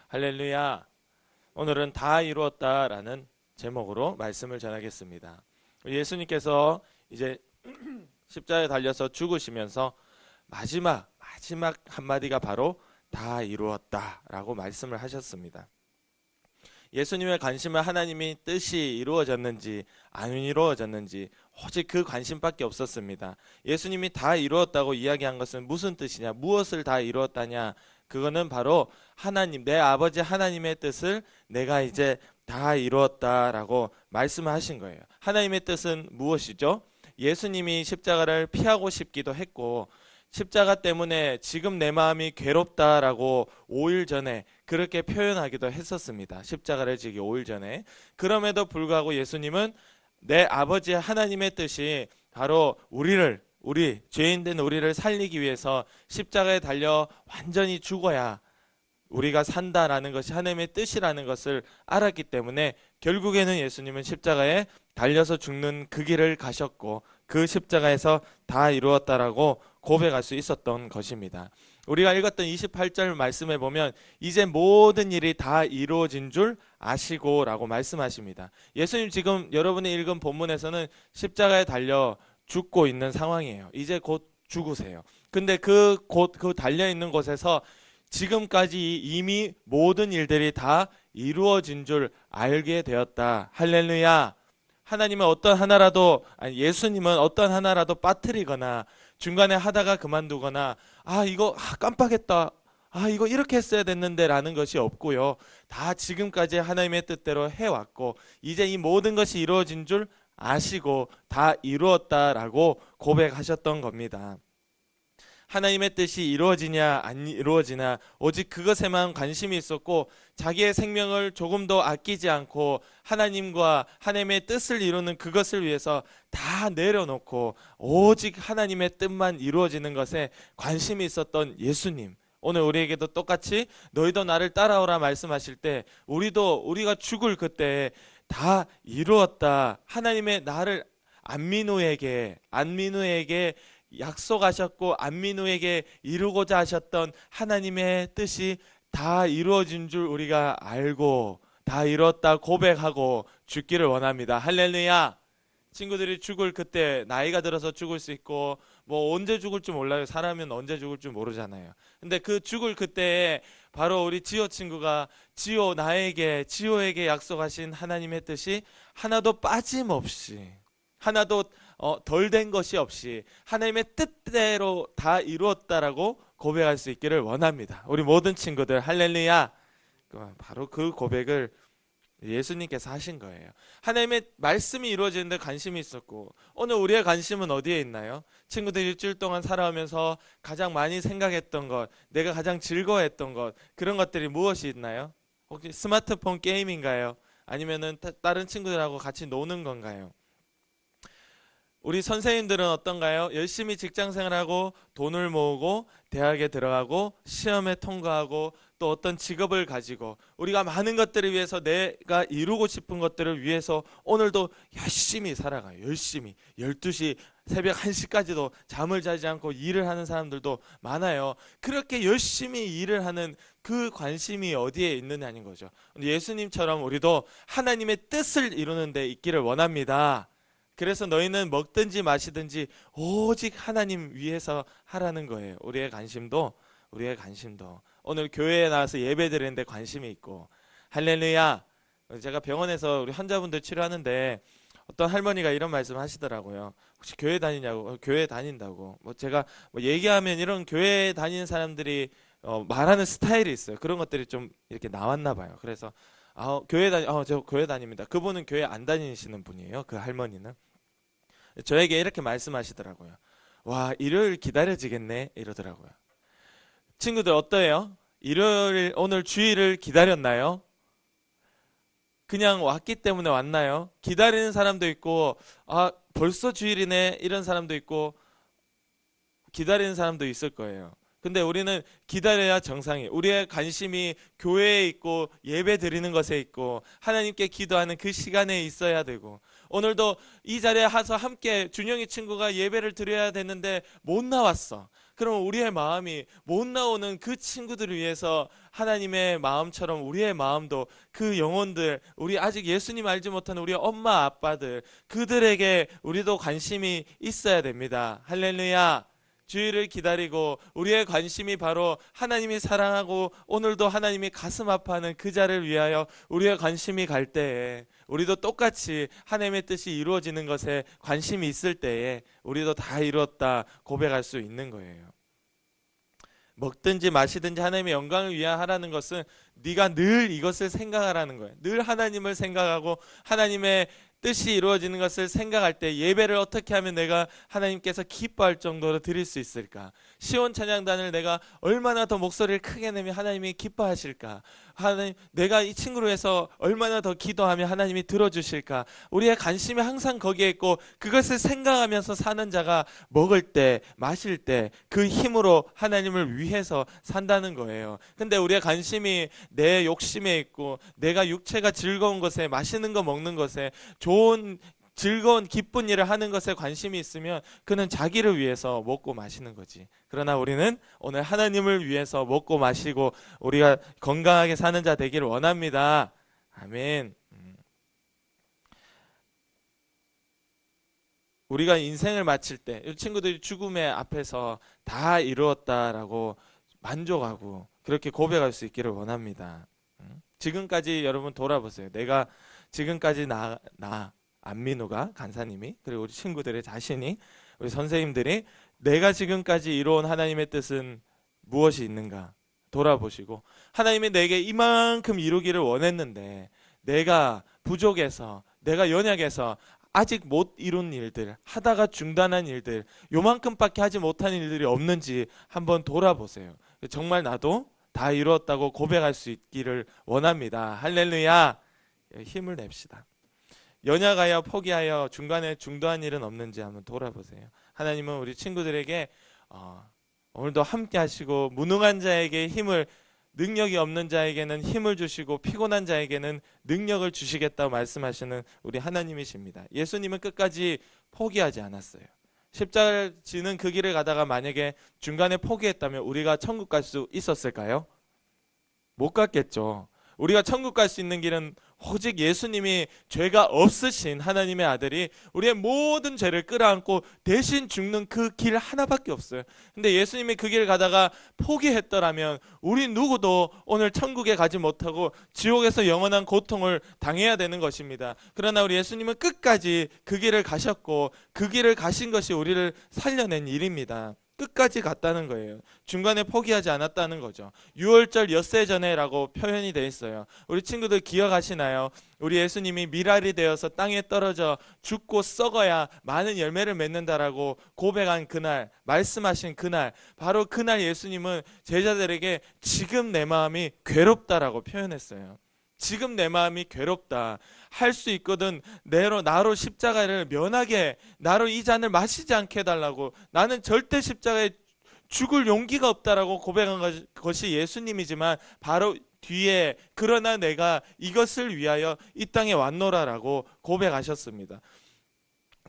할렐루야. 오늘은 다 이루었다라는 제목으로 말씀을 전하겠습니다. 예수님께서 이제 십자가에 달려서 죽으시면서 마지막 한마디가 바로 다 이루었다라고 말씀을 하셨습니다. 예수님의 관심은 하나님이 뜻이 이루어졌는지 안 이루어졌는지 오직 그 관심밖에 없었습니다. 예수님이 다 이루었다고 이야기한 것은 무슨 뜻이냐, 무엇을 다 이루었다냐, 그거는 바로 하나님, 내 아버지 하나님의 뜻을 내가 이제 다 이루었다라고 말씀하신 거예요. 하나님의 뜻은 무엇이죠? 예수님이 십자가를 피하고 싶기도 했고, 십자가 때문에 지금 내 마음이 괴롭다라고 5일 전에 그렇게 표현하기도 했었습니다. 십자가를 지기 5일 전에. 그럼에도 불구하고 예수님은 내 아버지 하나님의 뜻이 바로 우리 죄인된 우리를 살리기 위해서 십자가에 달려 완전히 죽어야 우리가 산다라는 것이 하나님의 뜻이라는 것을 알았기 때문에 결국에는 예수님은 십자가에 달려서 죽는 그 길을 가셨고, 그 십자가에서 다 이루었다라고 고백할 수 있었던 것입니다. 우리가 읽었던 28절 말씀에 보면 이제 모든 일이 다 이루어진 줄 아시고 라고 말씀하십니다. 예수님 지금 여러분이 읽은 본문에서는 십자가에 달려 죽고 있는 상황이에요. 이제 곧 죽으세요. 근데 그 달려있는 곳에서 지금까지 이미 모든 일들이 다 이루어진 줄 알게 되었다. 할렐루야. 하나님은 어떤 하나라도, 예수님은 어떤 하나라도 빠뜨리거나 중간에 하다가 그만두거나 이거 깜빡했다, 이거 이렇게 했어야 됐는데 라는 것이 없고요. 다 지금까지 하나님의 뜻대로 해왔고 이제 이 모든 것이 이루어진 줄 아시고 다 이루었다라고 고백하셨던 겁니다. 하나님의 뜻이 이루어지냐 안 이루어지나 오직 그것에만 관심이 있었고, 자기의 생명을 조금도 아끼지 않고 하나님과 하나님의 뜻을 이루는 그것을 위해서 다 내려놓고 오직 하나님의 뜻만 이루어지는 것에 관심이 있었던 예수님, 오늘 우리에게도 똑같이 너희도 나를 따라오라 말씀하실 때 우리가 죽을 그때 다 이루었다, 하나님의 나를 안민우에게 약속하셨고 안민우에게 이루고자 하셨던 하나님의 뜻이 다 이루어진 줄 우리가 알고 다 이뤘다 고백하고 죽기를 원합니다. 할렐루야. 친구들이 죽을 그때, 나이가 들어서 죽을 수 있고 뭐 언제 죽을 줄 몰라요. 사람은 언제 죽을 줄 모르잖아요. 근데 그 죽을 그때에 바로 우리 지호 친구가 지호에게 약속하신 하나님의 뜻이 하나도 빠짐없이, 하나도 덜 된 것이 없이 하나님의 뜻대로 다 이루었다라고 고백할 수 있기를 원합니다. 우리 모든 친구들 할렐루야. 바로 그 고백을 예수님께서 하신 거예요. 하나님의 말씀이 이루어지는데 관심이 있었고, 오늘 우리의 관심은 어디에 있나요? 친구들 일주일 동안 살아오면서 가장 많이 생각했던 것, 내가 가장 즐거워했던 것, 그런 것들이 무엇이 있나요? 혹시 스마트폰 게임인가요? 아니면은 다른 친구들하고 같이 노는 건가요? 우리 선생님들은 어떤가요? 열심히 직장생활하고 돈을 모으고 대학에 들어가고 시험에 통과하고 또 어떤 직업을 가지고 우리가 많은 것들을 위해서, 내가 이루고 싶은 것들을 위해서 오늘도 열심히 살아가요. 열심히 12시 새벽 1시까지도 잠을 자지 않고 일을 하는 사람들도 많아요. 그렇게 열심히 일을 하는 그 관심이 어디에 있느냐는 거죠. 예수님처럼 우리도 하나님의 뜻을 이루는 데 있기를 원합니다. 그래서 너희는 먹든지 마시든지 오직 하나님 위해서 하라는 거예요. 우리의 관심도 오늘 교회에 나와서 예배 드리는데 관심이 있고, 할렐루야. 제가 병원에서 우리 환자분들 치료하는데 어떤 할머니가 이런 말씀 하시더라고요. 혹시 교회 다니냐고. 교회 다닌다고. 제가 얘기하면 이런 교회 다니는 사람들이 말하는 스타일이 있어요. 그런 것들이 좀 이렇게 나왔나 봐요. 그래서 저 교회 다닙니다. 그분은 교회 안 다니시는 분이에요. 그 할머니는. 저에게 이렇게 말씀하시더라고요. 와, 일요일 기다려지겠네 이러더라고요. 친구들 어때요? 일요일, 오늘 주일을 기다렸나요? 그냥 왔기 때문에 왔나요? 기다리는 사람도 있고 벌써 주일이네 이런 사람도 있고 기다리는 사람도 있을 거예요. 근데 우리는 기다려야 정상이에요. 우리의 관심이 교회에 있고 예배 드리는 것에 있고 하나님께 기도하는 그 시간에 있어야 되고, 오늘도 이 자리에 와서 함께 준영이 친구가 예배를 드려야 되는데 못 나왔어. 그럼 우리의 마음이 못 나오는 그 친구들을 위해서 하나님의 마음처럼 우리의 마음도 그 영혼들, 우리 아직 예수님 알지 못하는 우리 엄마 아빠들, 그들에게 우리도 관심이 있어야 됩니다. 할렐루야. 주일을 기다리고 우리의 관심이 바로 하나님이 사랑하고 오늘도 하나님이 가슴 아파하는 그 자를 위하여 우리의 관심이 갈 때에, 우리도 똑같이 하나님의 뜻이 이루어지는 것에 관심이 있을 때에 우리도 다 이루었다 고백할 수 있는 거예요. 먹든지 마시든지 하나님의 영광을 위하여 하라는 것은 네가 늘 이것을 생각하라는 거예요. 늘 하나님을 생각하고 하나님의 뜻이 이루어지는 것을 생각할 때 예배를 어떻게 하면 내가 하나님께서 기뻐할 정도로 드릴 수 있을까? 시온 찬양단을 내가 얼마나 더 목소리를 크게 내면 하나님이 기뻐하실까? 하나님, 내가 이 친구로 해서 얼마나 더 기도하면 하나님이 들어주실까? 우리의 관심이 항상 거기에 있고 그것을 생각하면서 사는 자가 먹을 때, 마실 때 그 힘으로 하나님을 위해서 산다는 거예요. 근데 우리의 관심이 내 욕심에 있고 내가 육체가 즐거운 것에, 맛있는 거 먹는 것에, 좋은 즐거운 기쁜 일을 하는 것에 관심이 있으면 그는 자기를 위해서 먹고 마시는 거지. 그러나 우리는 오늘 하나님을 위해서 먹고 마시고 우리가 건강하게 사는 자 되기를 원합니다. 아멘. 우리가 인생을 마칠 때 이 친구들이 죽음의 앞에서 다 이루었다라고 만족하고 그렇게 고백할 수 있기를 원합니다. 지금까지 여러분 돌아보세요. 내가 지금까지 안민우가 간사님이, 그리고 우리 친구들의 자신이, 우리 선생님들이 내가 지금까지 이루어온 하나님의 뜻은 무엇이 있는가 돌아보시고, 하나님이 내게 이만큼 이루기를 원했는데 내가 부족해서, 내가 연약해서 아직 못 이룬 일들, 하다가 중단한 일들, 요만큼밖에 하지 못한 일들이 없는지 한번 돌아보세요. 정말 나도 다 이루었다고 고백할 수 있기를 원합니다. 할렐루야. 힘을 냅시다. 연약하여 포기하여 중간에 중도한 일은 없는지 한번 돌아보세요. 하나님은 우리 친구들에게 오늘도 함께 하시고 무능한 자에게 힘을, 능력이 없는 자에게는 힘을 주시고 피곤한 자에게는 능력을 주시겠다고 말씀하시는 우리 하나님이십니다. 예수님은 끝까지 포기하지 않았어요. 십자가를 지는 그 길을 가다가 만약에 중간에 포기했다면 우리가 천국 갈 수 있었을까요? 못 갔겠죠. 우리가 천국 갈 수 있는 길은 오직 예수님이 죄가 없으신 하나님의 아들이 우리의 모든 죄를 끌어안고 대신 죽는 그 길 하나밖에 없어요. 근데 예수님이 그 길을 가다가 포기했더라면 우리 누구도 오늘 천국에 가지 못하고 지옥에서 영원한 고통을 당해야 되는 것입니다. 그러나 우리 예수님은 끝까지 그 길을 가셨고 그 길을 가신 것이 우리를 살려낸 일입니다. 끝까지 갔다는 거예요. 중간에 포기하지 않았다는 거죠. 6월절 엿새 전에라고 표현이 되어 있어요. 우리 친구들 기억하시나요? 우리 예수님이 미랄이 되어서 땅에 떨어져 죽고 썩어야 많은 열매를 맺는다라고 고백한 그날, 말씀하신 그날, 바로 그날 예수님은 제자들에게 지금 내 마음이 괴롭다라고 표현했어요. 지금 내 마음이 괴롭다. 할 수 있거든 나로 십자가를 면하게, 나로 이 잔을 마시지 않게 해달라고, 나는 절대 십자가에 죽을 용기가 없다라고 고백한 것이 예수님이지만 바로 뒤에 그러나 내가 이것을 위하여 이 땅에 왔노라라고 고백하셨습니다.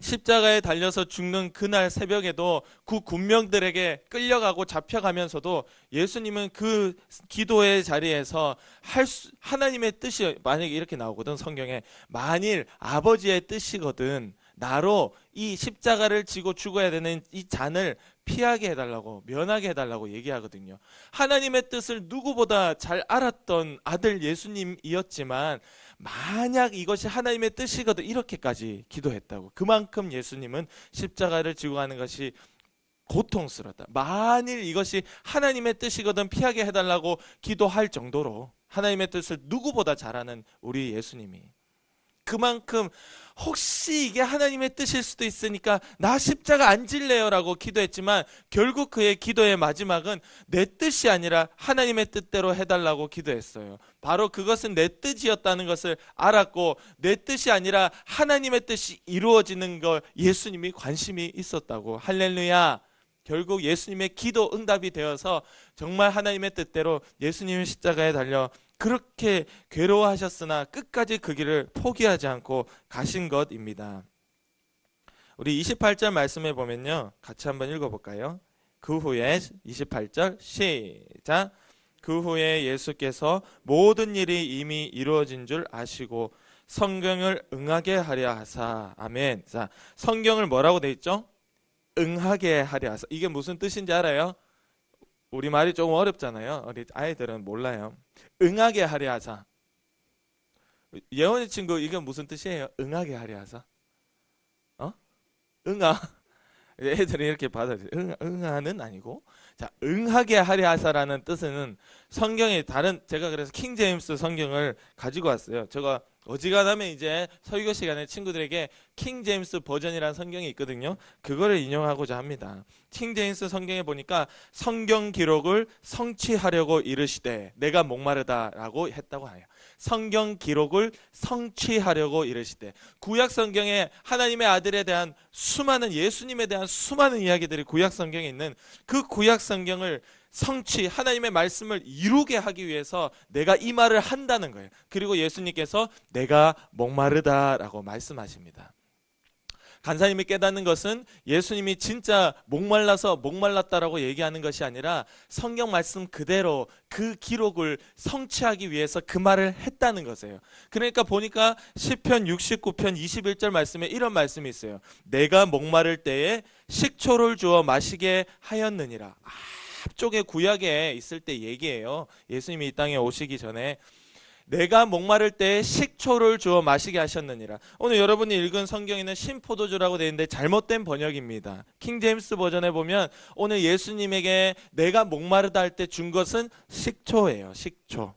십자가에 달려서 죽는 그날 새벽에도 그 군병들에게 끌려가고 잡혀가면서도 예수님은 그 기도의 자리에서 하나님의 뜻이 만약에 이렇게 나오거든, 성경에. 만일 아버지의 뜻이거든 나로 이 십자가를 지고 죽어야 되는 이 잔을 피하게 해달라고, 면하게 해달라고 얘기하거든요. 하나님의 뜻을 누구보다 잘 알았던 아들 예수님이었지만 만약 이것이 하나님의 뜻이거든 이렇게까지 기도했다고. 그만큼 예수님은 십자가를 지고 가는 것이 고통스럽다. 만일 이것이 하나님의 뜻이거든 피하게 해달라고 기도할 정도로 하나님의 뜻을 누구보다 잘 아는 우리 예수님이 그만큼 혹시 이게 하나님의 뜻일 수도 있으니까 나 십자가 안 질래요 라고 기도했지만 결국 그의 기도의 마지막은 내 뜻이 아니라 하나님의 뜻대로 해달라고 기도했어요. 바로 그것은 내 뜻이었다는 것을 알았고 내 뜻이 아니라 하나님의 뜻이 이루어지는 걸 예수님이 관심이 있었다고. 할렐루야. 결국 예수님의 기도 응답이 되어서 정말 하나님의 뜻대로 예수님의 십자가에 달려 그렇게 괴로워하셨으나 끝까지 그 길을 포기하지 않고 가신 것입니다. 우리 28절 말씀에 보면요, 같이 한번 읽어볼까요? 그 후에 28절 시작. 그 후에 예수께서 모든 일이 이미 이루어진 줄 아시고 성경을 응하게 하려 하사. 아멘. 자, 성경을 뭐라고 돼 있죠? 응하게 하려 하사. 이게 무슨 뜻인지 알아요? 우리 말이 조금 어렵잖아요. 우리 아이들은 몰라요. 응하게 하려 하사. 예원이 친구 이게 무슨 뜻이에요? 응하게 하려 하사. 응하. 애들이 이렇게 받아들여요. 응하는 아니고. 자, 응하게 하려 하사라는 뜻은 성경의 다른, 제가 그래서 킹 제임스 성경을 가지고 왔어요. 제가 어지간하면 이제 설교 시간에 친구들에게 킹 제임스 버전이라는 성경이 있거든요. 그거를 인용하고자 합니다. 킹 제임스 성경에 보니까 성경 기록을 성취하려고 이르시되 내가 목마르다라고 했다고 해요. 성경 기록을 성취하려고 이르시되. 구약 성경에 하나님의 아들에 대한 수많은, 예수님에 대한 수많은 이야기들이 구약 성경에 있는 그 구약 성경을 하나님의 말씀을 이루게 하기 위해서 내가 이 말을 한다는 거예요. 그리고 예수님께서 내가 목마르다라고 말씀하십니다. 간사님이 깨닫는 것은 예수님이 진짜 목말라서 목말랐다라고 얘기하는 것이 아니라 성경 말씀 그대로 그 기록을 성취하기 위해서 그 말을 했다는 것이에요. 그러니까 보니까 시편 69편 21절 말씀에 이런 말씀이 있어요. 내가 목마를 때에 식초를 주어 마시게 하였느니라. 앞쪽에 구약에 있을 때 얘기예요. 예수님이 이 땅에 오시기 전에 내가 목마를 때 식초를 주어 마시게 하셨느니라. 오늘 여러분이 읽은 성경에는 신포도주라고 되어 있는데 잘못된 번역입니다. 킹 제임스 버전에 보면 오늘 예수님에게 내가 목마르다 할 때 준 것은 식초예요. 식초.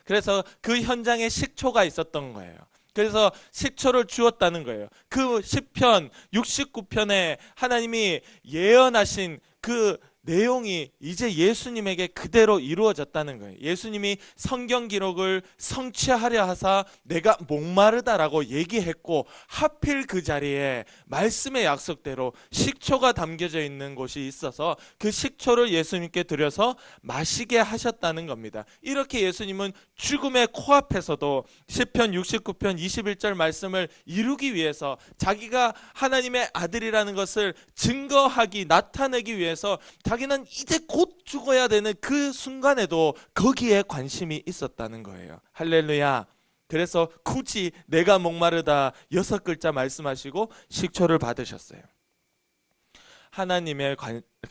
그래서 그 현장에 식초가 있었던 거예요. 그래서 식초를 주었다는 거예요. 그 시편 69편에 하나님이 예언하신 그 내용이 이제 예수님에게 그대로 이루어졌다는 거예요. 예수님이 성경 기록을 성취하려 하사 내가 목마르다라고 얘기했고 하필 그 자리에 말씀의 약속대로 식초가 담겨져 있는 곳이 있어서 그 식초를 예수님께 드려서 마시게 하셨다는 겁니다. 이렇게 예수님은 죽음의 코앞에서도 시편 69편 21절 말씀을 이루기 위해서 자기가 하나님의 아들이라는 것을 증거하기, 나타내기 위해서 자기는 이제 곧 죽어야 되는 그 순간에도 거기에 관심이 있었다는 거예요. 할렐루야. 그래서 굳이 내가 목마르다 6글자 말씀하시고 식초를 받으셨어요.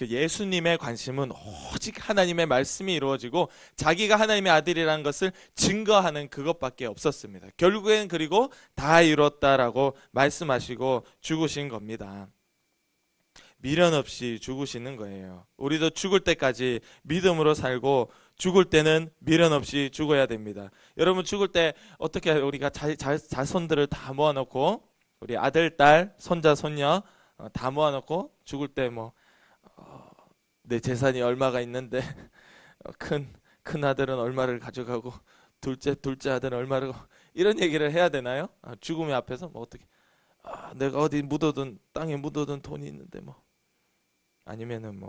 예수님의 관심은 오직 하나님의 말씀이 이루어지고 자기가 하나님의 아들이라는 것을 증거하는 그것밖에 없었습니다. 결국엔 그리고 다 이뤘다라고 말씀하시고 죽으신 겁니다. 미련 없이 죽으시는 거예요. 우리도 죽을 때까지 믿음으로 살고 죽을 때는 미련 없이 죽어야 됩니다. 여러분 죽을 때 어떻게 우리가 자손들을 다 모아놓고 우리 아들, 딸, 손자, 손녀 다 모아놓고 죽을 때 내 재산이 얼마가 있는데 큰 아들은 얼마를 가져가고 둘째 아들은 얼마를 이런 얘기를 해야 되나요? 죽음의 앞에서 어떻게 내가 어디 묻어둔 땅에 묻어둔 돈이 있는데 아니면은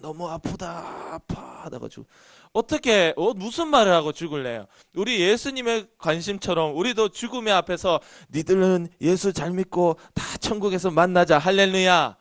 너무 아파 하다가지고 어떻게 무슨 말을 하고 죽을래요? 우리 예수님의 관심처럼 우리도 죽음의 앞에서 니들은 예수 잘 믿고 다 천국에서 만나자. 할렐루야.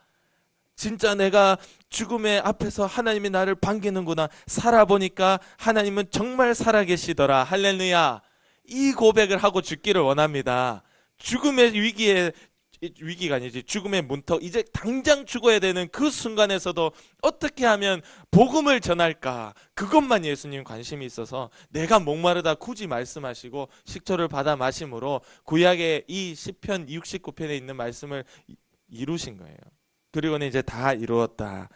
진짜 내가 죽음의 앞에서 하나님이 나를 반기는구나. 살아보니까 하나님은 정말 살아계시더라. 할렐루야. 이 고백을 하고 죽기를 원합니다. 죽음의 위기가 아니지, 죽음의 문턱, 이제 당장 죽어야 되는 그 순간에서도 어떻게 하면 복음을 전할까, 그것만 예수님 관심이 있어서 내가 목마르다 굳이 말씀하시고 식초를 받아 마심으로 구약의 이 시편 69편에 있는 말씀을 이루신 거예요. 그리고는 이제 다 이루었다,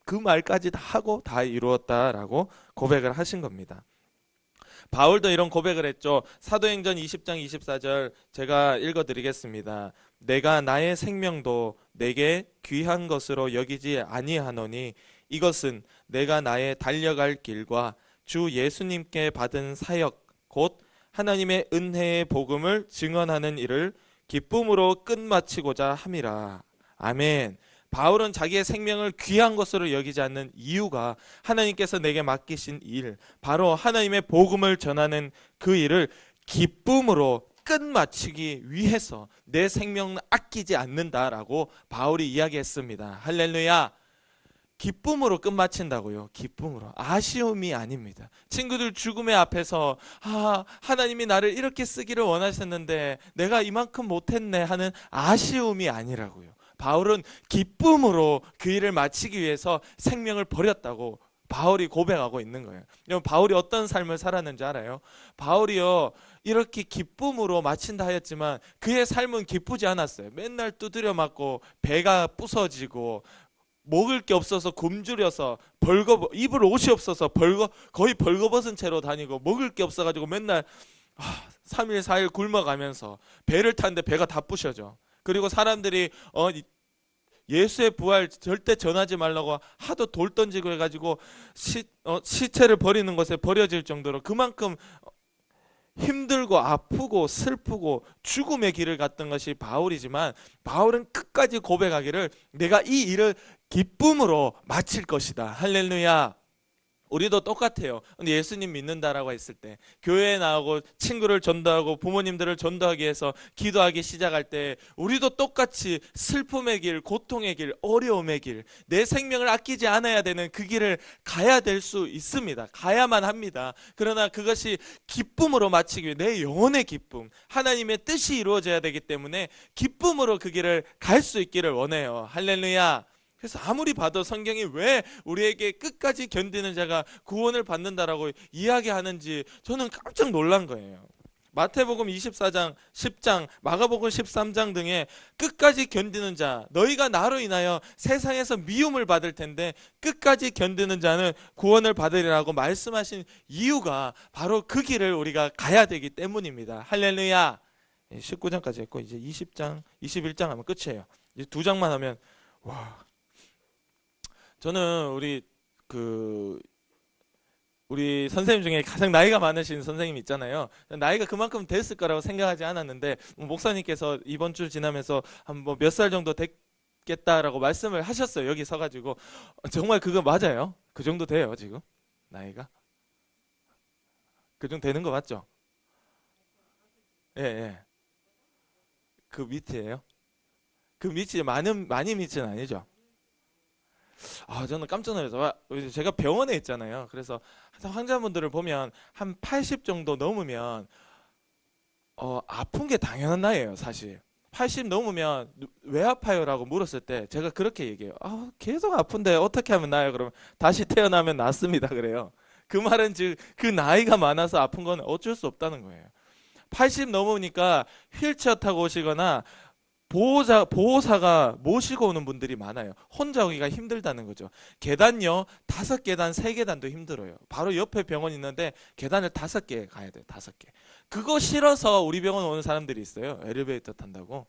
그 말까지 다 하고 다 이루었다라고 고백을 하신 겁니다. 바울도 이런 고백을 했죠. 사도행전 20장 24절 제가 읽어드리겠습니다. 내가 나의 생명도 내게 귀한 것으로 여기지 아니하노니 이것은 내가 나의 달려갈 길과 주 예수님께 받은 사역 곧 하나님의 은혜의 복음을 증언하는 일을 기쁨으로 끝마치고자 함이라. 아멘. 바울은 자기의 생명을 귀한 것으로 여기지 않는 이유가 하나님께서 내게 맡기신 일, 바로 하나님의 복음을 전하는 그 일을 기쁨으로 끝마치기 위해서 내 생명을 아끼지 않는다라고 바울이 이야기했습니다. 할렐루야. 기쁨으로 끝마친다고요. 기쁨으로. 아쉬움이 아닙니다. 친구들 죽음의 앞에서 하나님이 나를 이렇게 쓰기를 원하셨는데 내가 이만큼 못했네 하는 아쉬움이 아니라고요. 바울은 기쁨으로 그 일을 마치기 위해서 생명을 버렸다고 바울이 고백하고 있는 거예요. 여러분, 바울이 어떤 삶을 살았는지 알아요? 바울이요, 이렇게 기쁨으로 마친다 하였지만 그의 삶은 기쁘지 않았어요. 맨날 두드려 맞고 배가 부서지고 먹을 게 없어서 굶주려서 입을 옷이 없어서 거의 벌거벗은 채로 다니고 먹을 게 없어가지고 맨날 3일 4일 굶어가면서 배를 타는데 배가 다 부셔져. 그리고 사람들이 예수의 부활 절대 전하지 말라고 하도 돌 던지고 해가지고 시체를 버리는 것에 버려질 정도로 그만큼 힘들고 아프고 슬프고 죽음의 길을 갔던 것이 바울이지만, 바울은 끝까지 고백하기를 내가 이 일을 기쁨으로 마칠 것이다. 할렐루야. 우리도 똑같아요. 근데 예수님 믿는다라고 했을 때 교회에 나오고 친구를 전도하고 부모님들을 전도하기 위해서 기도하기 시작할 때 우리도 똑같이 슬픔의 길, 고통의 길, 어려움의 길, 내 생명을 아끼지 않아야 되는 그 길을 가야 될 수 있습니다. 가야만 합니다. 그러나 그것이 기쁨으로 마치기 위해 내 영혼의 기쁨, 하나님의 뜻이 이루어져야 되기 때문에 기쁨으로 그 길을 갈 수 있기를 원해요. 할렐루야. 그래서 아무리 봐도 성경이 왜 우리에게 끝까지 견디는 자가 구원을 받는다라고 이야기하는지 저는 깜짝 놀란 거예요. 마태복음 24장, 10장, 마가복음 13장 등에 끝까지 견디는 자, 너희가 나로 인하여 세상에서 미움을 받을 텐데 끝까지 견디는 자는 구원을 받으리라고 말씀하신 이유가 바로 그 길을 우리가 가야 되기 때문입니다. 할렐루야. 19장까지 했고 이제 20장, 21장 하면 끝이에요. 이제 2장만 하면 와. 저는 우리 선생님 중에 가장 나이가 많으신 선생님 있잖아요. 나이가 그만큼 됐을 거라고 생각하지 않았는데 목사님께서 이번 주 지나면서 한 몇 살 정도 됐겠다라고 말씀을 하셨어요. 여기 서가지고 정말 그거 맞아요? 그 정도 돼요 지금 나이가? 그 정도 되는 거 맞죠? 예, 예. 그 밑이에요? 그 밑이 많이 밑은 아니죠? 저는 깜짝 놀라서 제가 병원에 있잖아요. 그래서 환자분들을 보면 한 80 정도 넘으면 아픈 게 당연한 나이에요, 사실. 80 넘으면 왜 아파요라고 물었을 때 제가 그렇게 얘기해요. 계속 아픈데 어떻게 하면 나아요? 그러면 다시 태어나면 낫습니다. 그래요. 그 말은 즉 그 나이가 많아서 아픈 건 어쩔 수 없다는 거예요. 80 넘으니까 휠체어 타고 오시거나 보호사가 모시고 오는 분들이 많아요. 혼자 오기가 힘들다는 거죠. 계단요, 5계단, 3계단도 힘들어요. 바로 옆에 병원 있는데 계단을 5개 가야 돼요. 5개. 그거 싫어서 우리 병원 오는 사람들이 있어요. 엘리베이터 탄다고.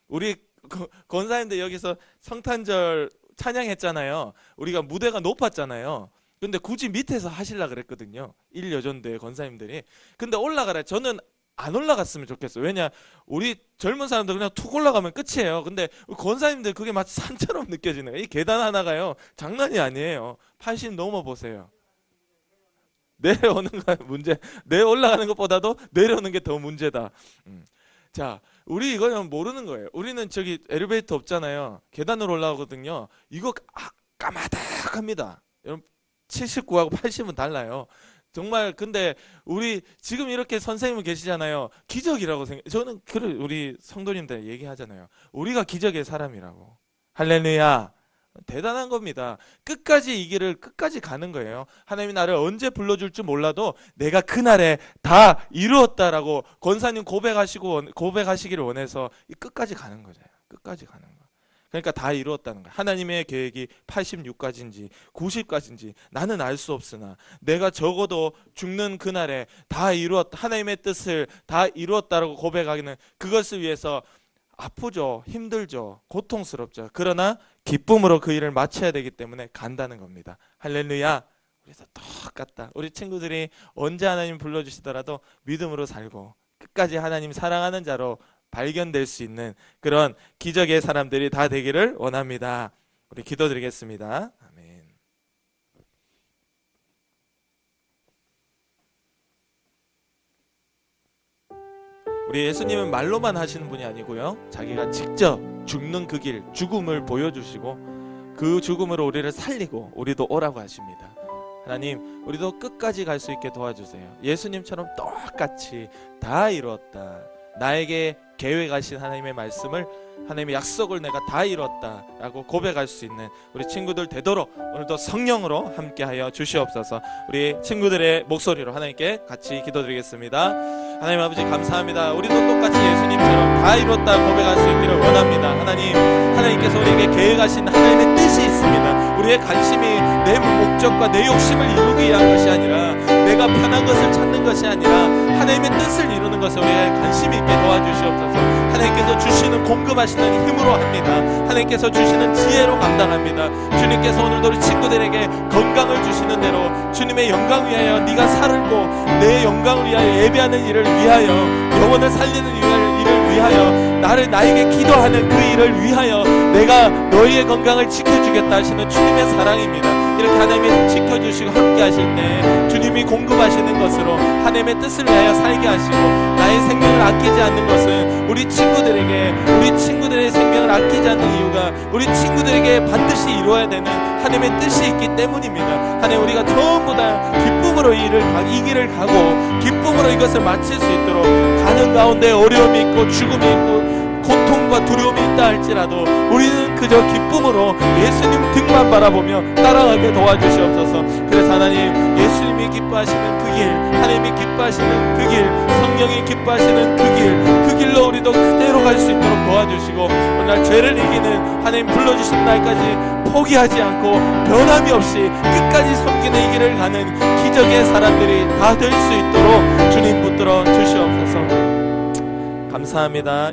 우리 권사님들 여기서 성탄절 찬양했잖아요. 우리가 무대가 높았잖아요. 근데 굳이 밑에서 하시려고 그랬거든요. 1여전도의 권사님들이. 근데 올라가라. 저는 안 올라갔으면 좋겠어요. 왜냐, 우리 젊은 사람들 그냥 툭 올라가면 끝이에요. 근데 권사님들 그게 마치 산처럼 느껴지는 거예요. 이 계단 하나가요, 장난이 아니에요. 80 넘어보세요. 내려오는 거 문제, 올라가는 것보다도 내려오는 게 더 문제다. 자, 우리 이거는 모르는 거예요. 우리는 저기 엘리베이터 없잖아요. 계단으로 올라오거든요. 이거 까마득합니다. 여러분, 79하고 80은 달라요. 정말. 근데 우리 지금 이렇게 선생님은 계시잖아요. 기적이라고 저는 우리 성도님들 얘기하잖아요. 우리가 기적의 사람이라고. 할렐루야. 대단한 겁니다. 끝까지 이 길을 끝까지 가는 거예요. 하나님이 나를 언제 불러줄지 몰라도 내가 그날에 다 이루었다라고 권사님 고백하시기를 원해서 끝까지 가는 거잖아요. 끝까지 가는 거. 그러니까 다 이루었다는 거야. 하나님의 계획이 86까지인지 90까지인지 나는 알 수 없으나 내가 적어도 죽는 그날에 다 이루었다, 하나님의 뜻을 다 이루었다라고 고백하기는 그것을 위해서 아프죠, 힘들죠, 고통스럽죠. 그러나 기쁨으로 그 일을 마쳐야 되기 때문에 간다는 겁니다. 할렐루야. 그래서 똑같다. 우리 친구들이 언제 하나님 불러주시더라도 믿음으로 살고 끝까지 하나님 사랑하는 자로 발견될 수 있는 그런 기적의 사람들이 다 되기를 원합니다. 우리 기도드리겠습니다. 아멘. 우리 예수님은 말로만 하시는 분이 아니고요, 자기가 직접 죽는 그 길, 죽음을 보여주시고 그 죽음으로 우리를 살리고 우리도 오라고 하십니다. 하나님, 우리도 끝까지 갈 수 있게 도와주세요. 예수님처럼 똑같이 다 이루었다, 나에게 계획하신 하나님의 말씀을, 하나님의 약속을 내가 다 이뤘다 라고 고백할 수 있는 우리 친구들 되도록 오늘도 성령으로 함께하여 주시옵소서. 우리 친구들의 목소리로 하나님께 같이 기도드리겠습니다. 하나님 아버지, 감사합니다. 우리도 똑같이 예수님처럼 다 이뤘다 고백할 수 있기를 원합니다. 하나님께서 우리에게 계획하신 하나님의 뜻이 있습니다. 우리의 관심이 내 목적과 내 욕심을 이루기 위한 것이 아니라, 내가 편한 것을 찾는 것이 아니라 하나님의 뜻을 이루는 것에 우리의 관심이 있게 도와주시옵소서. 하나님께서 주시는 공급하시는 힘으로 합니다. 하나님께서 주시는 지혜로 감당합니다. 주님께서 오늘도 우리 친구들에게 건강을 주시는 대로 주님의 영광을 위하여, 네가 살고 내 영광을 위하여 예배하는 일을 위하여, 영혼을 살리는 일을 위하여, 나에게 기도하는 그 일을 위하여 내가 너희의 건강을 지켜주겠다 하시는 주님의 사랑입니다. 이렇게 하나님이 지켜주시고 함께 하실 때 주님이 공급하시는 것으로 하나님의 뜻을 위하여 살게 하시고, 나의 생명을 아끼지 않는 것은 우리 친구들의 생명을 아끼지 않는 이유가 우리 친구들에게 반드시 이루어야 되는 하나님의 뜻이 있기 때문입니다. 하나님, 우리가 전부 다 기쁨으로 이 길을 가고 기쁨으로 이것을 마칠 수 있도록, 가는 가운데 어려움이 있고 죽음이 있고 고통과 두려움이 있다 할지라도 우리는 그저 기쁨으로 예수님 등만 바라보며 따라가게 도와주시옵소서. 그래서 하나님, 예수님이 기뻐하시는 그 길, 하나님이 기뻐하시는 그 길, 성령이 기뻐하시는 그 길로 우리도 그대로 갈 수 있도록 도와주시고, 오늘 죄를 이기는 하나님 불러주신 날까지 포기하지 않고 변함이 없이 끝까지 섬기는 이 길을 가는 기적의 사람들이 다 될 수 있도록 주님 붙들어 주시옵소서. 감사합니다.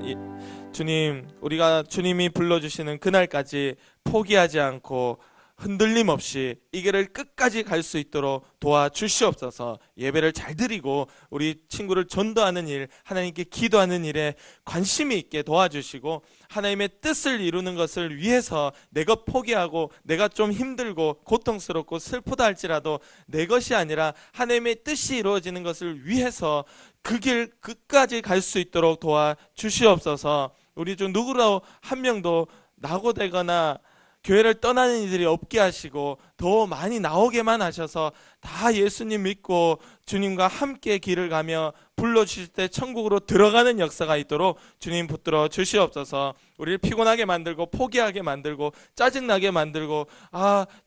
주님, 우리가 주님이 불러주시는 그날까지 포기하지 않고 흔들림 없이 이 길을 끝까지 갈 수 있도록 도와주시옵소서. 예배를 잘 드리고 우리 친구를 전도하는 일, 하나님께 기도하는 일에 관심이 있게 도와주시고, 하나님의 뜻을 이루는 것을 위해서 내가 포기하고 내가 좀 힘들고 고통스럽고 슬프다 할지라도 내 것이 아니라 하나님의 뜻이 이루어지는 것을 위해서 그 길 끝까지 갈 수 있도록 도와주시옵소서. 우리 중 누구라도 한 명도 낙오되거나 교회를 떠나는 이들이 없게 하시고 더 많이 나오게만 하셔서 다 예수님 믿고 주님과 함께 길을 가며 불러주실 때 천국으로 들어가는 역사가 있도록 주님 붙들어 주시옵소서. 우리를 피곤하게 만들고 포기하게 만들고 짜증나게 만들고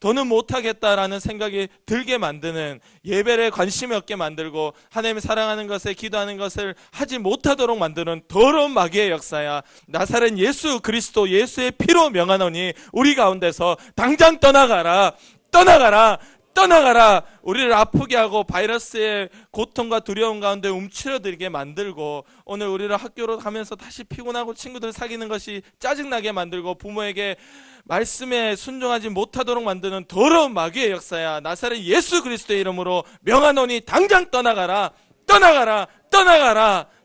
더는 못하겠다라는 생각이 들게 만드는, 예배에 관심이 없게 만들고 하나님을 사랑하는 것에 기도하는 것을 하지 못하도록 만드는 더러운 마귀의 역사야. 나사렛 예수 그리스도 예수의 피로 명하노니 우리 가운데서 당장 떠나가라. 우리를 아프게 하고 바이러스의 고통과 두려움 가운데 움츠러들게 만들고, 오늘 우리를 학교로 가면서 다시 피곤하고 친구들 사귀는 것이 짜증나게 만들고 부모에게 말씀에 순종하지 못하도록 만드는 더러운 마귀의 역사야. 나사렛 예수 그리스도의 이름으로 명하노니 당장 떠나가라.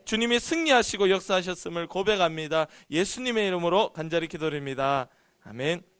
주님이 승리하시고 역사하셨음을 고백합니다. 예수님의 이름으로 간절히 기도드립니다. 아멘.